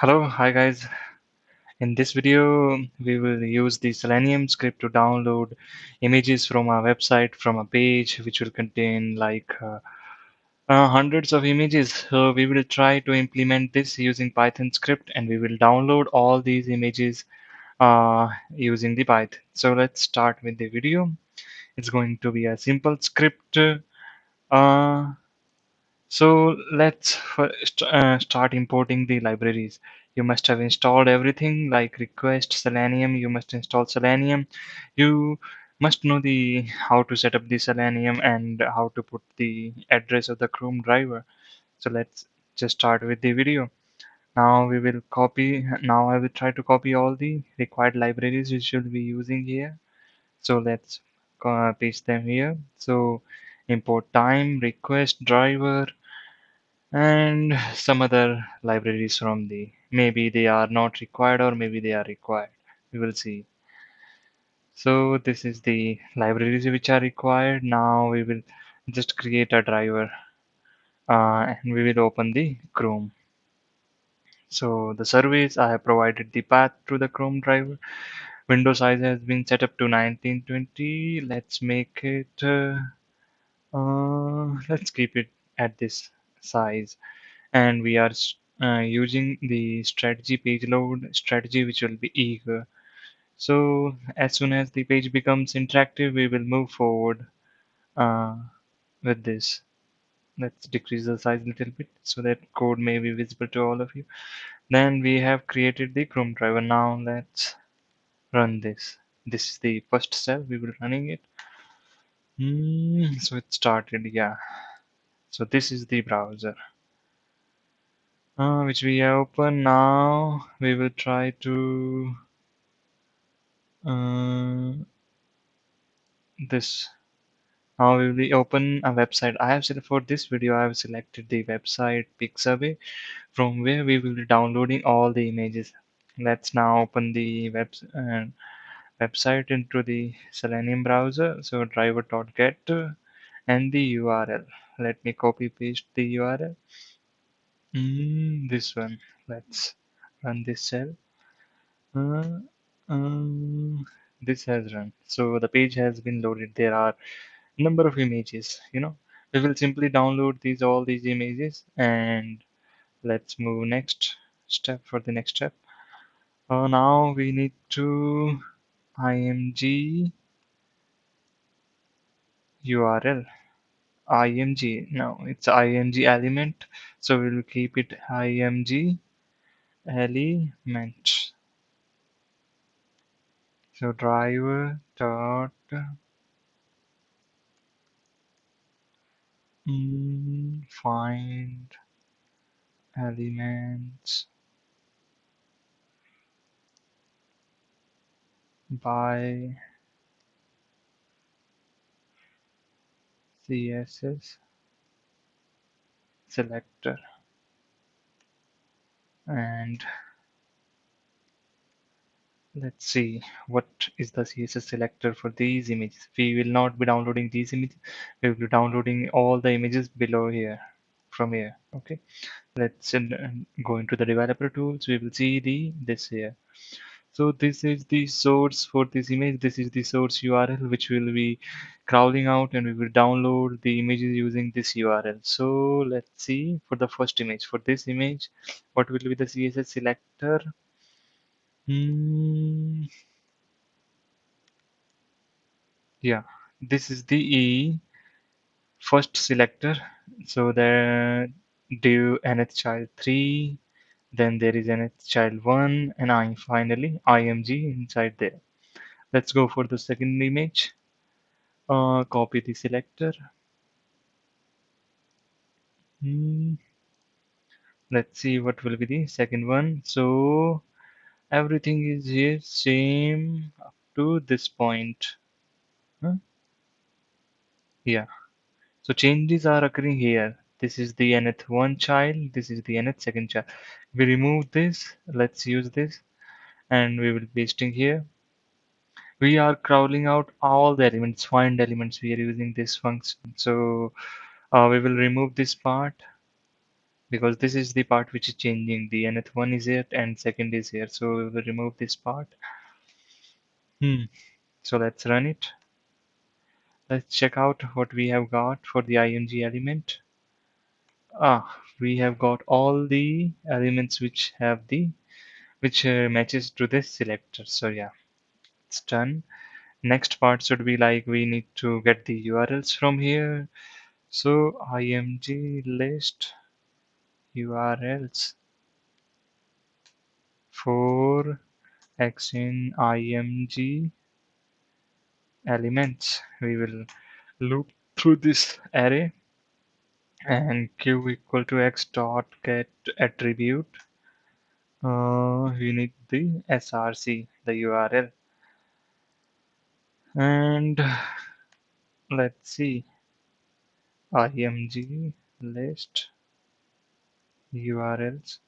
Hi guys. In this video, we will use the Selenium script to download images from our website from a page which will contain hundreds of images. So we will try to implement this using Python script and we will download all these images using the Python. So let's start with the video. It's going to be a simple script. Uh, So let's first start importing the libraries. You must have installed everything like request Selenium. You must install Selenium. You must know the how to set up the Selenium and how to put the address of the Chrome driver. So let's just start with the video. Now we will copy. Now I will try to copy all the required libraries which we'll be using here. So let's paste them here. So import time, request driver, and some other libraries from the maybe they are not required or maybe they are required, we will see. So this is the libraries which are required. Now we will just create a driver and we will open the Chrome. So the service I have provided the path to the Chrome driver. Window size has been set up to 1920. Let's make it let's keep it at this size, and we are using the strategy page load strategy which will be eager. So as soon as the page becomes interactive, we will move forward uh, with this. Let's decrease the size a little bit so that code may be visible to all of you. Then we have created the Chrome driver. Now let's run this. This is the first step, we will running it. So it started, yeah. So this is the browser which we open. Now we will try to uh, this. Now we will open a website. I have selected for this video. I have selected the website Pixabay, from where we will be downloading all the images. Let's now open the website into the Selenium browser. So driver.get and the URL. Let me copy paste the URL. This one. Let's run this cell. Uh, um, this has run. So the page has been loaded. There are number of images. We will simply download these all these images and let's move next step for the next step. Now we need to img URL. Img. No, it's img element. So we will keep it img element. So driver dot find elements by CSS selector, and let's see what is the CSS selector for these images. We will not be downloading these images. We will be downloading all the images below here from here. Okay, let's go into the developer tools. We will see the this here. So this is the source for this image. This is the source URL which will be crawling out, and we will download the images using this URL. So let's see for the first image. For this image, what will be the CSS selector? Hmm, yeah, this is the first selector. So the div nth child 3, then there is nth child 1, and I finally img inside there. Let's go for the second image. Copy the selector. Hmm, let's see what will be the second one. So everything is here same up to this point. Huh? Yeah. So changes are occurring here. This is the nth one child. This is the nth second child. We remove this. Let's use this, and we will pasting here. We are crawling out all the elements, find elements. We are using this function. So we will remove this part. because this is the part which is changing. The nth one is here and second is here, so we will remove this part. So let's run it. Let's check out what we have got for the img element. We have got all the elements which have the which matches to this selector. So yeah, it's done. Next part should be like we need to get the URLs from here. So img list URLs for x in img elements. We will loop through this array and q equal to x dot get attribute. We need the src, the URL, and let's see, img list URLs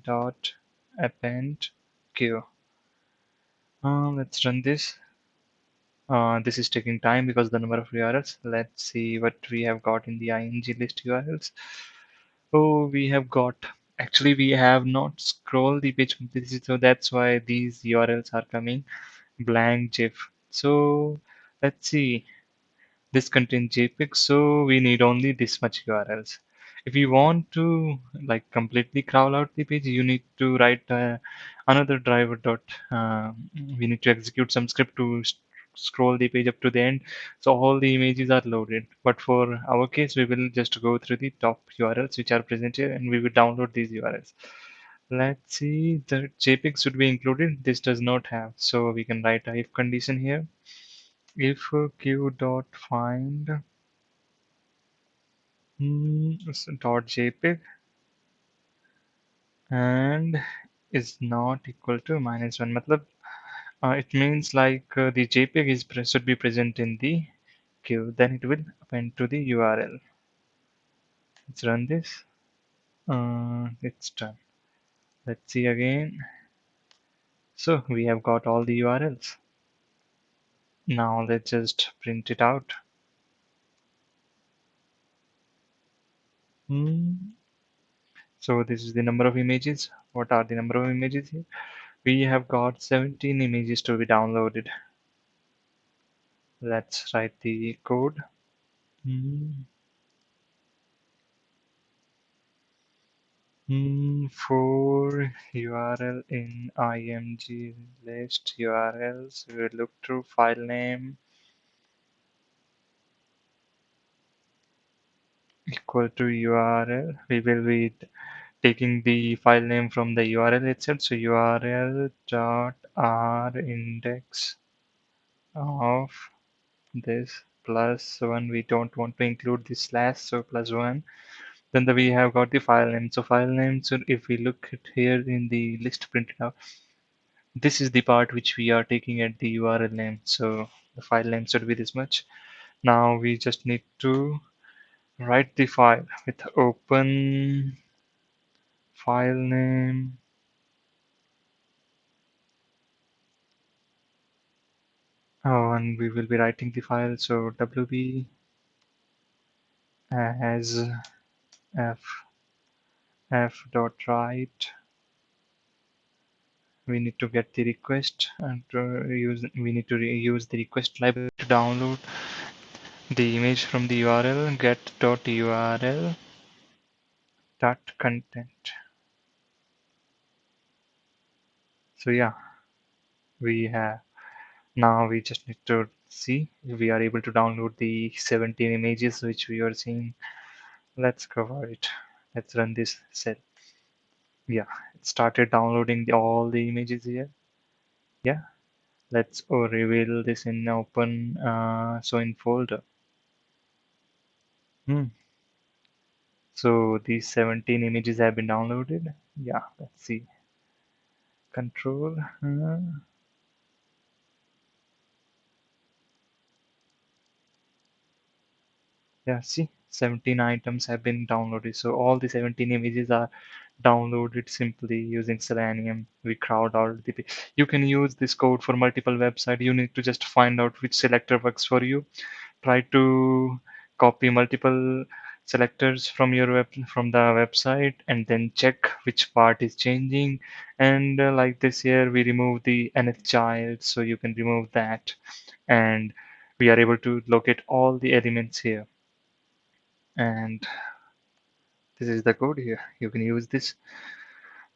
dot append q. Let's run this. This is taking time because the number of URLs. Let's see what we have got in the img list URLs. Oh, we have got. Actually, we have not scrolled the page completely, so that's why these URLs are coming blank GIF. So let's see. This contains JPEG, so we need only this much URLs. If you want to like completely crawl out the page, you need to write another driver dot. We need to execute some script to scroll the page up to the end, so all the images are loaded. But for our case, we will just go through the top URLs which are present here, and we will download these URLs. Let's see, the JPEG should be included. This does not have, so we can write a if condition here. If q dot find dot jpeg and is not equal to -1. Matlab, it means like the jpeg is should be present in the queue. Then it will append to the URL. Let's run this. It's done. Let's see again. So we have got all the URLs. Now let's just print it out. Hmm. So this is the number of images. What are the number of images here? We have got 17 images to be downloaded. Let's write the code. Hmm. For URL in img list URLs, we will look through file name equal to URL. We will be taking the file name from the URL itself. So URL dot r index of this plus one. We don't want to include the slash, so plus one. Then we have got the file name. So file name, so if we look at here in the list printed out, this is the part which we are taking at the URL name. So the file name should be this much. Now we just need to write the file with open file name. Oh, and we will be writing the file. So wb as f dot write. We need to get the request and we need to use the request library to download the image from the URL get.url dot content. So yeah, we have now we just need to see if we are able to download the 17 images which we are seeing. Let's cover it. Let's run this cell. Yeah, it started downloading all the images here. Yeah, let's reveal this in open so in folder. Hmm. So these 17 images have been downloaded. Yeah, let's see. Control. Yeah, see, 17 items have been downloaded. So all the 17 images are downloaded simply using Selenium. We crowd out the. You can use this code for multiple websites. You need to just find out which selector works for you. Try to copy multiple selectors from your from the website, and then check which part is changing. And like this here, we remove the nth child, so you can remove that, and we are able to locate all the elements here. And this is the code here. You can use this.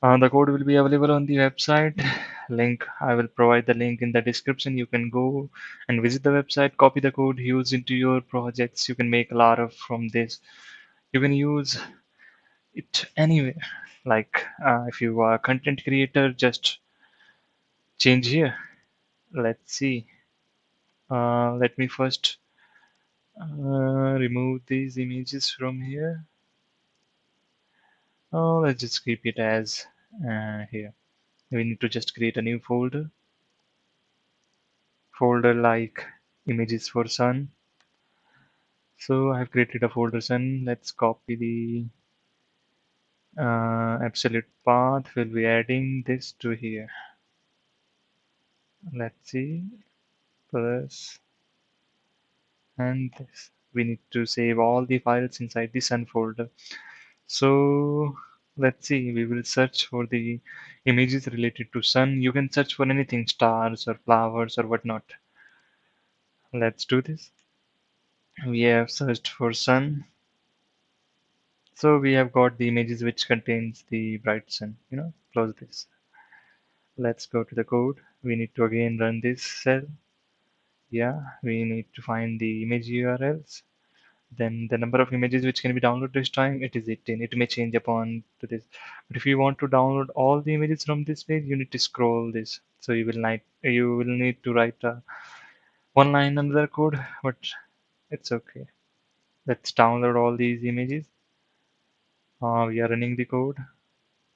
The code will be available on the website. Link, I will provide the link in the description. You can go and visit the website, copy the code, use into your projects. You can make a lot of from this. You can use it anywhere. Like if you are a content creator, just change here. Let's see. Let me first remove these images from here. Oh, let's just keep it as here. We need to just create a new folder like images for sun. So I've created a folder sun. Let's copy the absolute path. We'll be adding this to here. Let's see, plus and this. We need to save all the files inside the sun folder. So let's see, we will search for the images related to sun. You can search for anything, stars or flowers or whatnot. Let's do this. We have searched for sun. So we have got the images which contains the bright sun. Close this. Let's go to the code. We need to again run this cell. Yeah, we need to find the image URLs. Then the number of images which can be downloaded this time, it is 18. It may change upon to this. But if you want to download all the images from this page, you need to scroll this. So you will need to write one line under the code, but it's okay. Let's download all these images. We are running the code.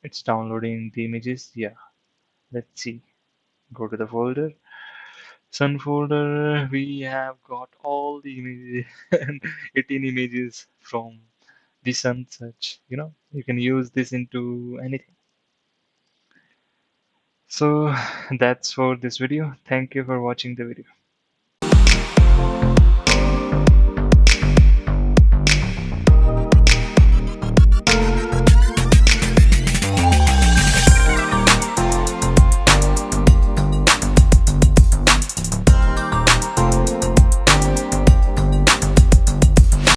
It's downloading the images. Yeah, let's see. Go to the folder. Sun folder. We have got all the images, 18 images from the sun search. You can use this into anything. So that's for this video. Thank you for watching the video.